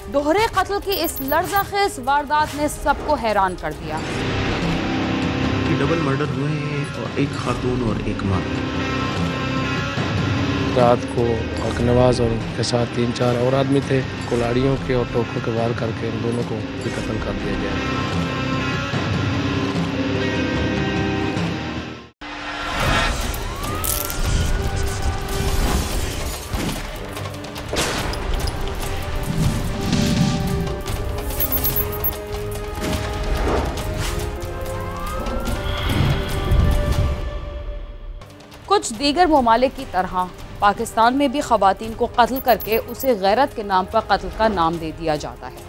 दोहरे कत्ल की इस लर्ज़ाखेज़ वारदात ने सबको हैरान कर दिया। डबल मर्डर हुए हैं और एक खातून और एक मर्द। रात को हकनवाज और उनके साथ 3-4 और आदमी थे, कुल्हाड़ियों के और टोकों के वार करके इन दोनों को भी कत्ल कर दिया गया। कुछ दीगर ममालिक की तरह पाकिस्तान में भी ख़वातीन को कत्ल करके उसे गैरत के नाम पर कत्ल का नाम दे दिया जाता है।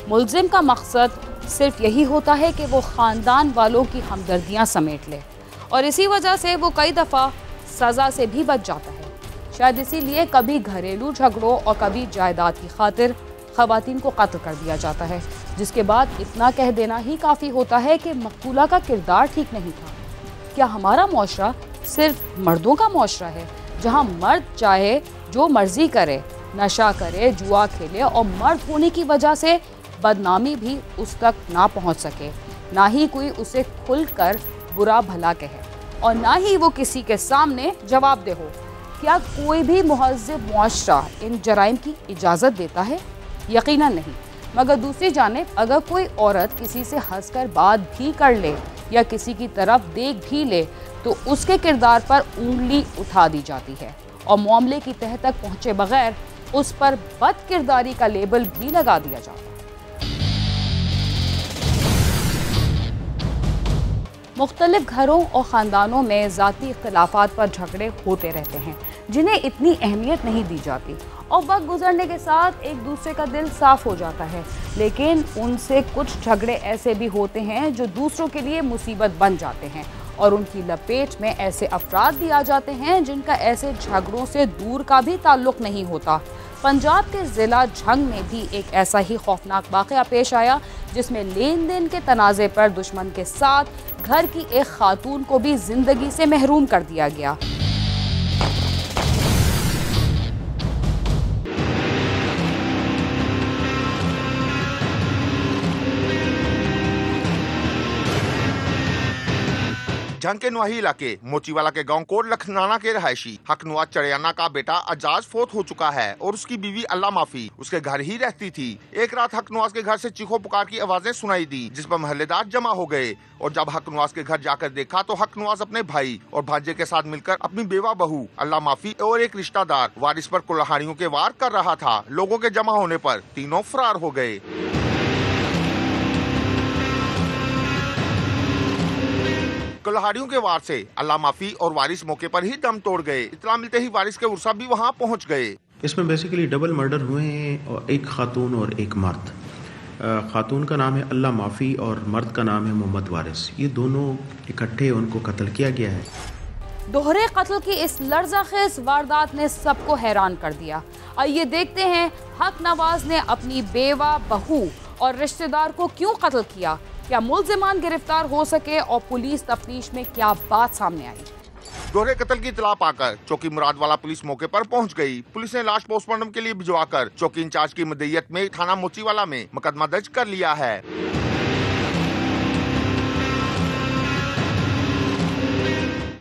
मुल्ज़िम का मकसद सिर्फ यही होता है कि वो ख़ानदान वालों की हमदर्दियाँ समेट ले और इसी वजह से वो कई दफ़ा सज़ा से भी बच जाता है। शायद इसीलिए कभी घरेलू झगड़ों और कभी जायदाद की खातिर ख़वातीन को कत्ल कर दिया जाता है, जिसके बाद इतना कह देना ही काफ़ी होता है कि मकतूला का किरदार ठीक नहीं था। क्या हमारा मुआशरा सिर्फ मर्दों का मुआशरा है, जहां मर्द चाहे जो मर्जी करे, नशा करे, जुआ खेले और मर्द होने की वजह से बदनामी भी उस तक ना पहुंच सके, ना ही कोई उसे खुलकर बुरा भला कहे और ना ही वो किसी के सामने जवाबदेह हो? क्या कोई भी मुहज़्ज़ब मुआशरा इन जराइम की इजाज़त देता है? यकीनन नहीं। मगर दूसरी जानिब अगर कोई औरत किसी से हंसकर बात भी कर ले या किसी की तरफ देख भी ले तो उसके किरदार पर उंगली उठा दी जाती है और मामले की तह तक पहुंचे बगैर उस पर बद किरदारी का लेबल भी लगा दिया जाता है। मुख्तलिफ घरों और ख़ानदानों में ज़ाती इख्तिलाफ़ात पर झगड़े होते रहते हैं जिन्हें इतनी अहमियत नहीं दी जाती और वक्त गुजरने के साथ एक दूसरे का दिल साफ़ हो जाता है, लेकिन उनसे कुछ झगड़े ऐसे भी होते हैं जो दूसरों के लिए मुसीबत बन जाते हैं और उनकी लपेट में ऐसे अफराद भी आ जाते हैं जिनका ऐसे झगड़ों से दूर का भी ताल्लुक़ नहीं होता। पंजाब के ज़िला झंग में भी एक ऐसा ही खौफनाक वाक़या पेश आया जिसमें लेन देन के तनाज़े पर दुश्मन के साथ घर की एक खातून को भी ज़िंदगी से महरूम कर दिया गया। झंग के नवाही इलाके मोचीवाला के गांव कोट लखनाना के रहायशी हकनवाज चढ़ियाना का बेटा अजाज फोत हो चुका है और उसकी बीवी अल्लाह माफी उसके घर ही रहती थी। एक रात हकनवाज के घर से चीखों पुकार की आवाजें सुनाई दी, जिस पर महल्लेदार जमा हो गए और जब हकनवाज के घर जाकर देखा तो हकनवाज अपने भाई और भांजे के साथ मिलकर अपनी बेवा बहू अल्लाह माफी और एक रिश्तेदार वारिस पर कुल्हाड़ियों के वार कर रहा था। लोगों के जमा होने पर तीनों फरार हो गए। कुल्हाड़ियों के वार से अल्लाह माफी और वारिस मौके पर ही दम तोड़ गए। इत्तला मिलते ही वारिस के उर्सा भी वहां पहुंच गए। इसमें बेसिकली डबल मर्डर हुए हैं और एक खातून और एक मर्द। खातून का नाम है अल्लाह माफी और मर्द का नाम है मोहम्मद वारिस। ये दोनों इकट्ठे उनको कत्ल किया गया है। दोहरे कत्ल की इस लर्ज़ाखेज़ वारदात ने सबको हैरान कर दिया। आइए देखते हैं हकनवाज ने अपनी बेवा, बहू और रिश्तेदार को क्यों कत्ल किया। क्या मुल्ज़िमान गिरफ्तार हो सके और पुलिस तफ्तीश में क्या बात सामने आई? दोहरे कत्ल की इतला पाकर चौकी मुरादवाला पुलिस मौके पर पहुंच गई। पुलिस ने लाश पोस्टमार्टम के लिए भिजवाकर चौकी इंचार्ज की मदईयत में थाना मोचीवाला में मुकदमा दर्ज कर लिया है।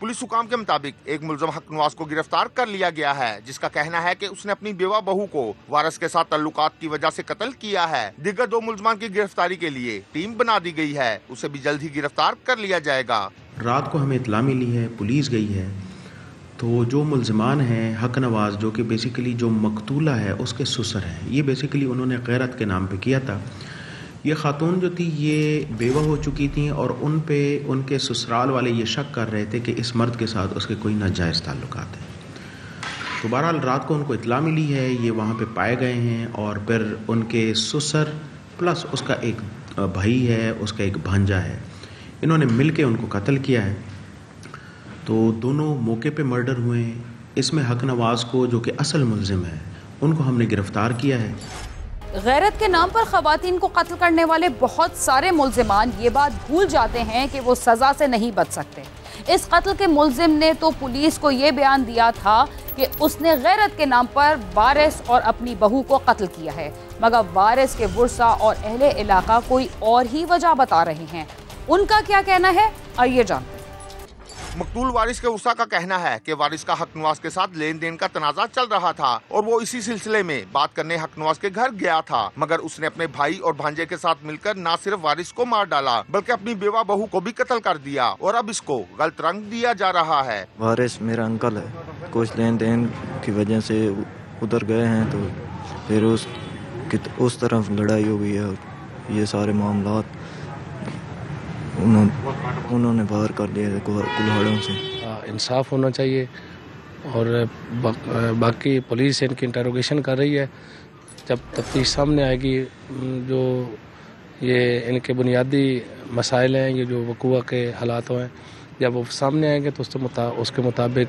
पुलिस हुकाम के मुताबिक एक मुलजम हकनवाज को गिरफ्तार कर लिया गया है, जिसका कहना है कि उसने अपनी बेवा बहू को वारिस के साथ ताल्लुकात की वजह से कत्ल किया है। दीगर दो मुलजमान की गिरफ्तारी के लिए टीम बना दी गई है, उसे भी जल्द ही गिरफ्तार कर लिया जाएगा। रात को हमें इत्तला मिली है, पुलिस गई है, तो जो मुलजमान हैं हकनवाज जो कि बेसिकली जो मकतूला है उसके ससुर हैं, ये बेसिकली उन्होंने गैरत के नाम पे किया था। ये खातून जो थी ये बेवा हो चुकी थी और उन पे उनके ससुराल वाले ये शक कर रहे थे कि इस मर्द के साथ उसके कोई नाजायज़ ताल्लुकात हैं। तो बहरहाल रात को उनको इत्तला मिली है, ये वहाँ पे पाए गए हैं और फिर उनके ससुर प्लस उसका एक भाई है, उसका एक भांजा है, इन्होंने मिल के उनको कत्ल किया है। तो दोनों मौके पे मर्डर हुए हैं। इसमें हकनवाज को जो कि असल मुल्ज़िम है उनको हमने गिरफ़्तार किया है। गैरत के नाम पर ख़वातीन को कत्ल करने वाले बहुत सारे मुल्ज़िमान ये बात भूल जाते हैं कि वो सज़ा से नहीं बच सकते। इस कत्ल के मुल्ज़िम ने तो पुलिस को ये बयान दिया था कि उसने गैरत के नाम पर वारिस और अपनी बहू को कत्ल किया है, मगर वारिस के वर्सा और अहले इलाका कोई और ही वजह बता रहे हैं। उनका क्या कहना है, आइए जानते हैं। मकतूल वारिस के वर्सा का कहना है कि वारिस का हकनवाज के साथ लेन देन का तनाजा चल रहा था और वो इसी सिलसिले में बात करने हकनवाज के घर गया था, मगर उसने अपने भाई और भांजे के साथ मिलकर न सिर्फ वारिस को मार डाला बल्कि अपनी बेवा बहू को भी कत्ल कर दिया और अब इसको गलत रंग दिया जा रहा है। वारिस मेरा अंकल है, कुछ लेन देन की वजह से उधर गए हैं तो फिर उस तरफ लड़ाई हो गई है और ये सारे मामलात उन्होंने बाहर कर दिया कुल्हाड़ों से। इंसाफ होना चाहिए और बाकी पुलिस इनकी इंटरोगेशन कर रही है। जब तफ्तीश सामने आएगी, जो ये इनके बुनियादी मसाइल हैं, ये जो वक़ूआ के हालात हैं, जब वो सामने आएंगे तो उसके मुताबिक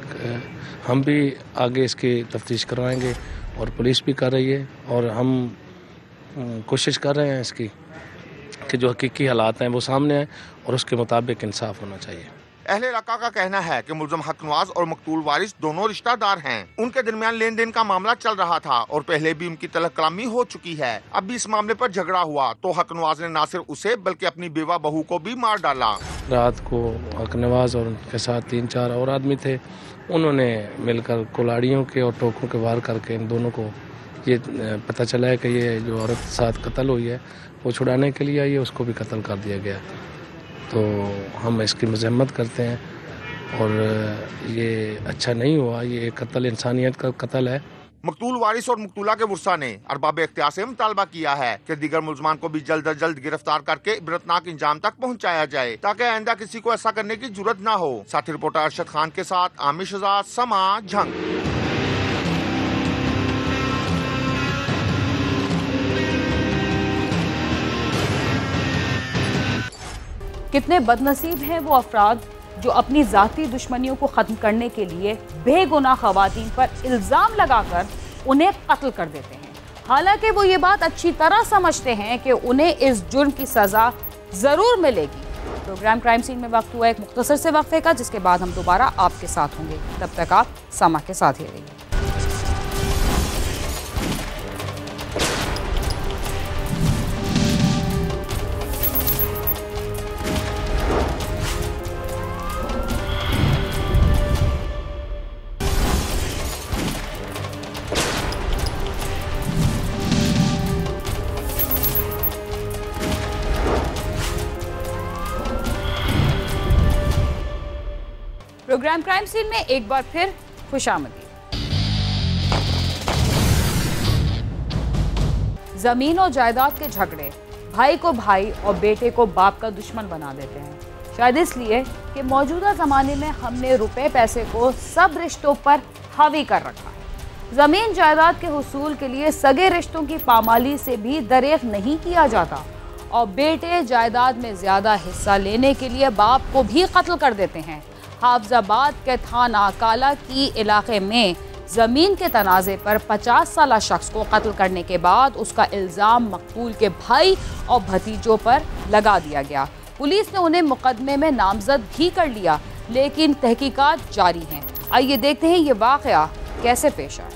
हम भी आगे इसकी तफ्तीश करवाएंगे और पुलिस भी कर रही है और हम कोशिश कर रहे हैं इसकी कि जो हकीकी हालात हैं वो सामने आए और उसके मुताबिक इंसाफ होना चाहिए। अहले इलाका का कहना है कि मुलजम हकनवाज और मकतूल वारिस दोनों रिश्तेदार हैं। उनके दरमियान लेन देन का मामला चल रहा था और पहले भी उनकी तलब कलामी हो चुकी है। अब भी इस मामले पर झगड़ा हुआ तो हकनवाज ने न सिर्फ उसे बल्कि अपनी बेवा बहू को भी मार डाला। रात को हकनवाज और उनके साथ 3-4 और आदमी थे, उन्होंने मिलकर कुल्हाड़ियों के और टोकों के वार करके इन दोनों को, ये पता चला है कि ये जो औरत के साथ कत्ल हुई है वो छुड़ाने के लिए आई है, उसको भी कत्ल कर दिया गया। तो हम इसकी मजम्मत करते हैं और ये अच्छा नहीं हुआ, ये कत्ल इंसानियत का कत्ल है। मकतूल वारिस और मकतूला के वर्सा ने अरबाब इख्तियार से मुतालबा किया है कि दीगर मुलजमान को भी जल्द अज जल्द गिरफ्तार करके इबरतनाक इंजाम तक पहुँचाया जाए ताकि आइंदा किसी को ऐसा करने की जुर्रत न हो। साथी रिपोर्टर अरशद खान के साथ आमिर शहजाद, समा, झंग। कितने बदनसीब हैं वो अफराद जो अपनी जाती दुश्मनियों को खत्म करने के लिए बेगुनाह खवातीन पर इल्जाम लगाकर उन्हें कत्ल कर देते हैं। हालांकि वो ये बात अच्छी तरह समझते हैं कि उन्हें इस जुर्म की सजा जरूर मिलेगी। प्रोग्राम क्राइम सीन में वक्त हुआ एक मुख्तसर से वक्फे का, जिसके बाद हम दोबारा आपके साथ होंगे। तब तक आप समा के साथ ही रहिए। प्रोग्राम क्राइम सीन में एक बार फिर खुशामदीद। जमीन और जायदाद के झगड़े भाई को भाई और बेटे को बाप का दुश्मन बना देते हैं, शायद इसलिए कि मौजूदा जमाने में हमने रुपए पैसे को सब रिश्तों पर हावी कर रखा है। जमीन जायदाद के हुसूल के लिए सगे रिश्तों की पामाली से भी दरेख नहीं किया जाता और बेटे जायदाद में ज्यादा हिस्सा लेने के लिए बाप को भी कत्ल कर देते हैं। हाफजाबाद के थाना काला की इलाके में जमीन के तनाज़े पर 50 साला शख्स को कत्ल करने के बाद उसका इल्ज़ाम मकतूल के भाई और भतीजों पर लगा दिया गया। पुलिस ने उन्हें मुकदमे में नामजद भी कर लिया, लेकिन तहकीकात जारी हैं। आइए देखते हैं ये वाक़या कैसे पेश आया।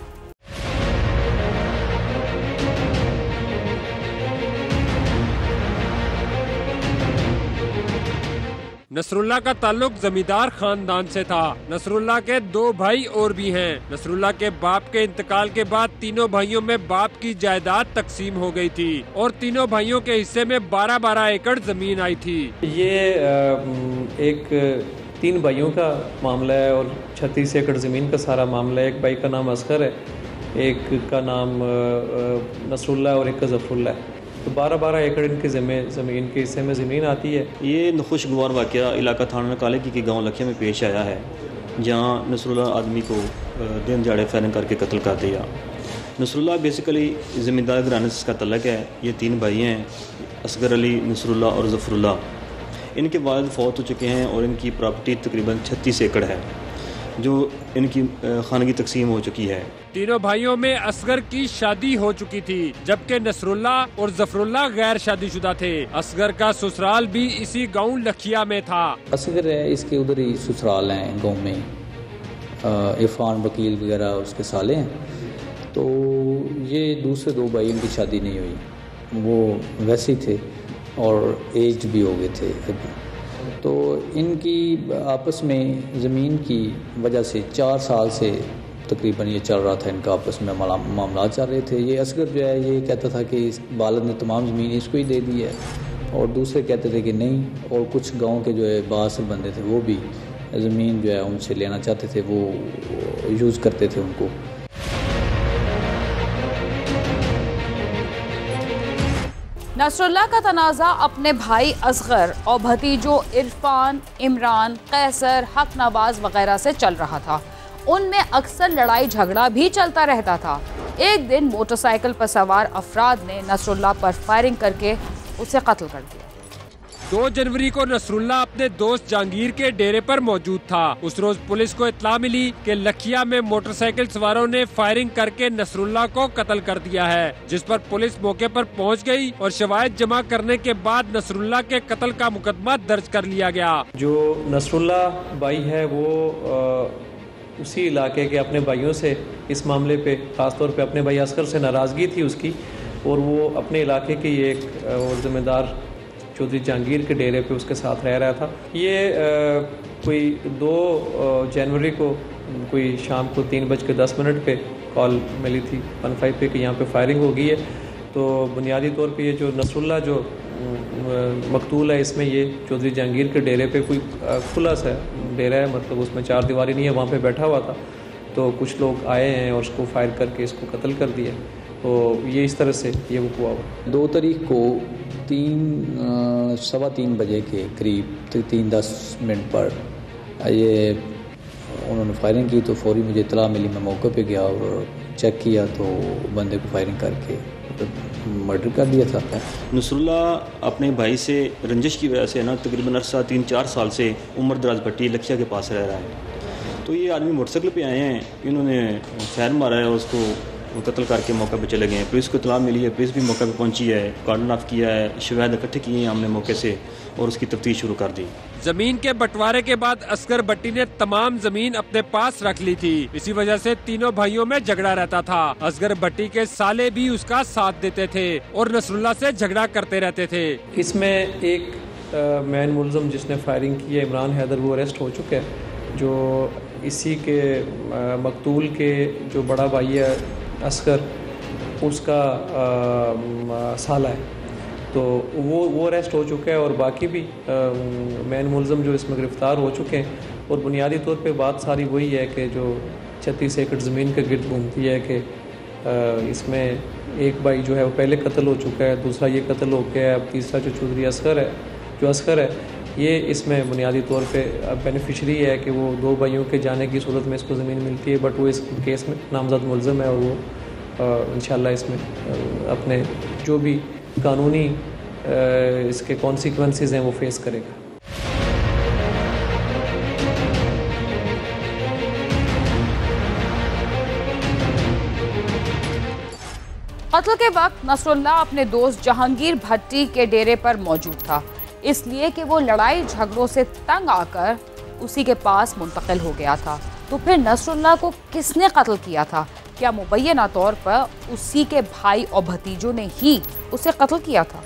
नसरुल्ला का ताल्लुक जमींदार खानदान से था। नसरुल्ला के 2 भाई और भी हैं। नसरुल्ला के बाप के इंतकाल के बाद तीनों भाइयों में बाप की जायदाद तकसीम हो गई थी और तीनों भाइयों के हिस्से में 12-12 एकड़ जमीन आई थी। ये एक 3 भाइयों का मामला है और 36 एकड़ जमीन का सारा मामला है। एक भाई का नाम असगर है, एक का नाम नसरुल्ला और एक का जफरुल्ला है। तो 12-12 एकड़ इनके ज़मीन के हिस्से में ज़मीन आती है। ये नखुशगवार वाक़या इलाका थाना काले की गांव लखिया में पेश आया है, जहां नसरुल्ला आदमी को दिन जाड़े फायरिंग करके कत्ल कर दिया। नसरुल्ला बेसिकली ज़मींदार घराने से इसका तल्लक है। ये 3 भाई हैं, असगर अली, नसरुल्ला और जफरुल्ला। इनके वालिद फौत हो चुके हैं और इनकी प्रॉपर्टी तकरीबन 36 एकड़ है जो इनकी खानगी तकसीम हो चुकी है। तीनों भाइयों में असगर की शादी हो चुकी थी, जबकि नसरुल्ला और जफरुल्ला गैर शादीशुदा थे। असगर का ससुराल भी इसी गांव लखिया में था। असगर है, इसके उधर ही ससुराल है गांव में। इरफान वकील वगैरह उसके साले हैं। तो ये दूसरे 2 भाई उनकी शादी नहीं हुई, वो वैसे ही थे और एज भी हो गए थे अभी। तो इनकी आपस में ज़मीन की वजह से 4 साल से तकरीबन ये चल रहा था, इनका आपस में मामला चल रहे थे। ये असगर जो है ये कहता था कि वालिद ने तमाम ज़मीन इसको ही दे दी है, और दूसरे कहते थे कि नहीं, और कुछ गांव के जो है बासिल बंदे थे वो भी ज़मीन जो है उनसे लेना चाहते थे, वो यूज़ करते थे उनको। नसरुल्लाह का तनाज़ा अपने भाई असगर और भतीजों इरफान, इमरान, कैसर, हक नवाज वगैरह से चल रहा था। उनमें अक्सर लड़ाई झगड़ा भी चलता रहता था। एक दिन मोटरसाइकिल पर सवार अफराद ने नसरुल्लाह पर फायरिंग करके उसे कत्ल कर दिया। 2 जनवरी को नसरुल्लाह अपने दोस्त जहांगीर के डेरे पर मौजूद था। उस रोज पुलिस को इत्तला मिली कि लखिया में मोटरसाइकिल सवारों ने फायरिंग करके नसरुल्लाह को कत्ल कर दिया है, जिस पर पुलिस मौके पर पहुंच गई और शवाहिद जमा करने के बाद नसरुल्लाह के कत्ल का मुकदमा दर्ज कर लिया गया। जो नसरुल्लाह भाई है वो उसी इलाके के अपने भाइयों से इस मामले पे ख़ासतौर पे अपने भाई असगर से नाराज़गी थी उसकी, और वो अपने इलाके के एक और ज़िम्मेदार चौधरी जहांगीर के डेरे पे उसके साथ रह रहा था। ये कोई 2 जनवरी को कोई शाम को 3:10 पे कॉल मिली थी 15 पे कि यहाँ पे फायरिंग हो गई है। तो बुनियादी तौर पे ये जो नसरुल्लाह जो मकतूल है, इसमें ये चौधरी जहांगीर के डेरे पे कोई खुला सा डेरा है, मतलब उसमें 4 दीवारी नहीं है, वहाँ पे बैठा हुआ था। तो कुछ लोग आए हैं और उसको फायर करके इसको कत्ल कर दिया। तो ये इस तरह से ये हुआ। 2 तारीख को 3:15 बजे के करीब 3:10 पर ये उन्होंने फायरिंग की। तो फौरी मुझे इत्तला मिली, मैं मौके पे गया और चेक किया तो बंदे को फायरिंग करके मर्डर कर दिया था। नसरुल्लाह अपने भाई से रंजिश की वजह से ना तकरीबन अरसा 3-4 साल से उमर दराज भट्टी लखिया के पास रह रहा है। तो ये आदमी मोटरसाइकिल पे आए हैं, इन्होंने फायर मारा है और उसको कत्ल करके मौके पे चले गए हैं। पुलिस को इत्तला मिली है, पुलिस भी मौके पे पहुंची है, कार्डन ऑफ किया है, शवाहिद इकट्ठे किए हैं हमने मौके से और उसकी तफ्तीश शुरू कर दी। जमीन के बंटवारे के बाद असगर भट्टी ने तमाम जमीन अपने पास रख ली थी। इसी वजह से तीनों भाइयों में झगड़ा रहता था। असगर भट्टी के साले भी उसका साथ देते थे और नसरुल्लाह से झगड़ा करते रहते थे। इसमें एक मैन मुलजम जिसने फायरिंग की है, इमरान हैदर, वो अरेस्ट हो चुका है। जो इसी के मकतूल के जो बड़ा भाई है असगर, उसका साला है, तो वो अरेस्ट हो चुका है और बाकी भी मैन मुलज़म जो इसमें गिरफ़्तार हो चुके हैं। और बुनियादी तौर पे बात सारी वही है कि जो 36 एकड़ ज़मीन के गिर्द घूमती है कि इसमें एक भाई जो है वो पहले कत्ल हो चुका है, दूसरा ये कत्ल हो गया है, अब तीसरा जो चौधरी असगर है ये इसमें बुनियादी तौर पे बेनिफिशरी है कि वो 2 भाइयों के जाने की सूरत में इसको ज़मीन मिलती है, बट वो इस केस में नामजद मुलज़म है और वो इंशाल्लाह इसमें अपने जो भी कानूनी इसके कॉन्सिक्वेंसेस हैं वो फेस करेगा। कत्ल के वक्त नसरुल्लाह अपने दोस्त जहांगीर भट्टी के डेरे पर मौजूद था, इसलिए कि वो लड़ाई झगड़ों से तंग आकर उसी के पास मुंतकिल हो गया था। तो फिर नसरुल्लाह को किसने कत्ल किया था? क्या मुबैना तौर पर उसी के भाई और भतीजों ने ही उसे कत्ल किया था?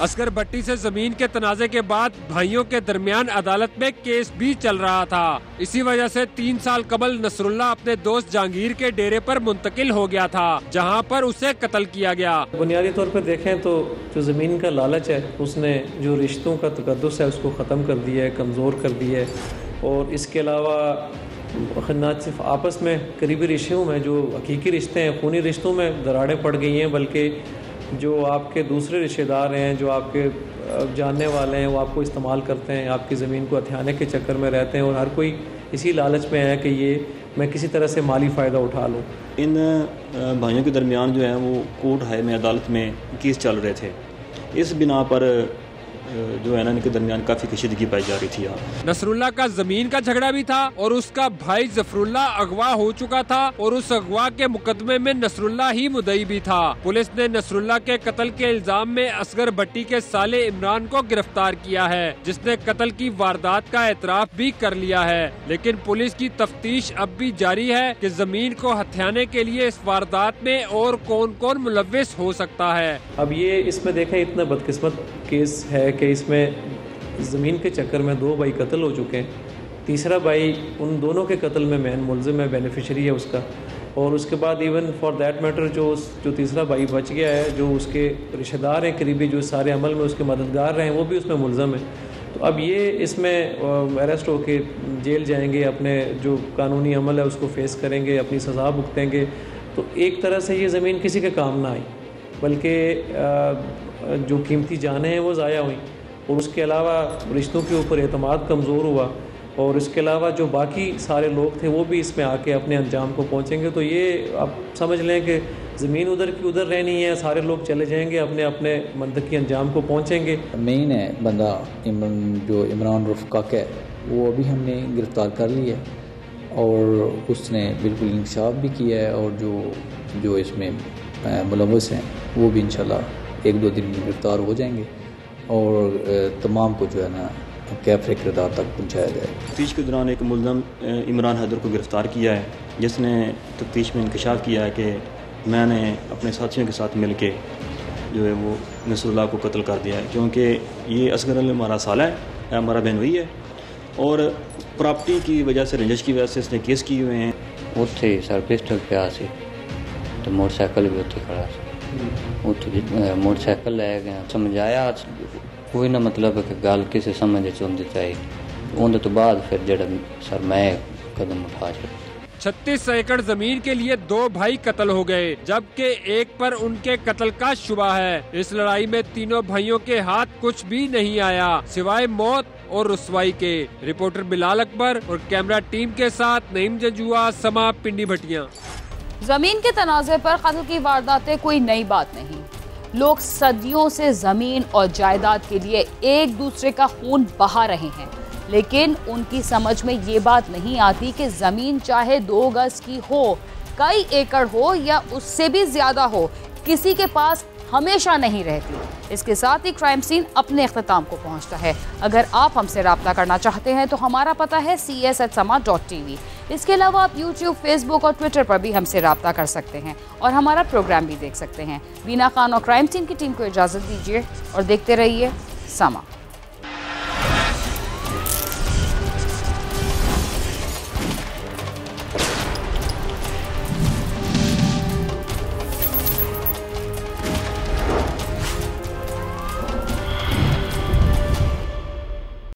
असगर भट्टी से जमीन के तनाजे के बाद भाइयों के दरमियान अदालत में केस भी चल रहा था। इसी वजह से 3 साल कबल नसरुल्लाह अपने दोस्त जहांगीर के डेरे पर मुंतकिल हो गया था, जहां पर उसे कत्ल किया गया। बुनियादी तौर पर देखें तो जो ज़मीन का लालच है उसने जो रिश्तों का तकद्दुस है उसको ख़त्म कर दिया है, कमज़ोर कर दिया है। और इसके अलावा न सिर्फ आपस में करीबी रिश्तों में जो हकीकी रिश्ते हैं, खूनी रिश्तों में दरारें पड़ गई हैं, बल्कि जो आपके दूसरे रिश्तेदार हैं, जो आपके जानने वाले हैं, वो आपको इस्तेमाल करते हैं, आपकी ज़मीन को हथियाने के चक्कर में रहते हैं और हर कोई इसी लालच में है कि ये मैं किसी तरह से माली फ़ायदा उठा लूँ। इन भाइयों के दरमियान जो है वो कोर्ट हाई में अदालत में केस चल रहे थे। इस बिना पर जो है ना इनके दरमियान काफ़ी कशीदगी पाई जा रही थी। नसरुल्लाह का जमीन का झगड़ा भी था और उसका भाई जफरुल्लाह अगवा हो चुका था और उस अगवा के मुकदमे में नसरुल्लाह ही मुद्दई भी था। पुलिस ने नसरुल्लाह के कत्ल के इल्जाम में असगर भट्टी के साले इमरान को गिरफ्तार किया है, जिसने कत्ल की वारदात का एतराफ भी कर लिया है। लेकिन पुलिस की तफ्तीश अब भी जारी है कि जमीन को हथियाने के लिए इस वारदात में और कौन कौन मुलव्विस हो सकता है। अब ये इसमें देखें इतना बदकिस्मत केस है कि इसमें ज़मीन के चक्कर में 2 भाई कत्ल हो चुके हैं। तीसरा भाई उन दोनों के कत्ल में मेन मुलजिम है, बेनिफिशरी है उसका। और उसके बाद इवन फॉर दैट मैटर जो तीसरा भाई बच गया है, जो उसके रिश्तेदार हैं करीबी, जो सारे अमल में उसके मददगार रहे हैं, वो भी उसमें मुलजिम है। तो अब ये इसमें अरेस्ट होके जेल जाएंगे, अपने जो कानूनी अमल है उसको फेस करेंगे, अपनी सज़ा भुगतेंगे। तो एक तरह से ये ज़मीन किसी के काम ना आई, बल्कि जो कीमती जानें हैं वो ज़ाया हुई, और उसके अलावा रिश्तों के ऊपर एतमाद कमज़ोर हुआ, और इसके अलावा जो बाकी सारे लोग थे वो भी इसमें आके अपने अंजाम को पहुंचेंगे। तो ये आप समझ लें कि ज़मीन उधर की उधर रहनी है, सारे लोग चले जाएंगे, अपने अपने मंतकी अंजाम को पहुंचेंगे। मेन है बंदा जो इमरान रफ़काक है, वो अभी हमने गिरफ़्तार कर लिया है और उसने बिल्कुल इंकशाफ भी किया है, और जो इसमें मुलव्वस हैं वो भी इंशाल्लाह 1-2 दिन में गिरफ़्तार हो जाएंगे और तमाम को जो है ना कैफ़े किरदार तक पहुँचाया जाए। तफ्तीश के दौरान एक मुलज़म इमरान हैदर को गिरफ़्तार किया है, जिसने तफ्तीश में इंकशाफ किया है कि मैंने अपने साथियों के साथ मिल के जो है वो नसरुल्लाह को कत्ल कर दिया है, क्योंकि ये असगर अली हमारा साला है, हमारा बहनोई है, और प्रॉपर्टी की वजह से रंजिश की वजह से इसने केस किए हुए हैं। उत्थे सर पिस्टल पिया सी तो मोटरसाइकिल भी उत्थे खड़ा सी, उत्थे मोटरसाइकिल लै गया, समझाया कोई ना, मतलब कि गल किसी समझ आती चाहिए। उन्हें तो बाद फिर जड़ा सर मैं कदम उठा छड़ा। 36 एकड़ जमीन के लिए 2 भाई कत्ल हो गए, जबकि एक पर उनके कत्ल का शुबा है। इस लड़ाई में तीनों भाइयों के हाथ कुछ भी नहीं आया सिवाय मौत और रुसवाई के। रिपोर्टर बिलाल अकबर और कैमरा टीम के साथ नईम जंजुआ, समा, पिंडी भटिया। जमीन के तनाज़े पर कत्ल की वारदातें कोई नई बात नहीं। लोग सदियों से जमीन और जायदाद के लिए एक दूसरे का खून बहा रहे हैं, लेकिन उनकी समझ में ये बात नहीं आती कि जमीन चाहे 2 गज की हो, कई एकड़ हो या उससे भी ज्यादा हो, किसी के पास हमेशा नहीं रहती। इसके साथ ही क्राइम सीन अपने इख्तिताम को पहुंचता है। अगर आप हमसे राब्ता करना चाहते हैं तो हमारा पता है cs@sama.tv। इसके अलावा आप YouTube, Facebook और Twitter पर भी हमसे राब्ता कर सकते हैं और हमारा प्रोग्राम भी देख सकते हैं। बीना खान और क्राइम सीन की टीम को इजाज़त दीजिए और देखते रहिए समा।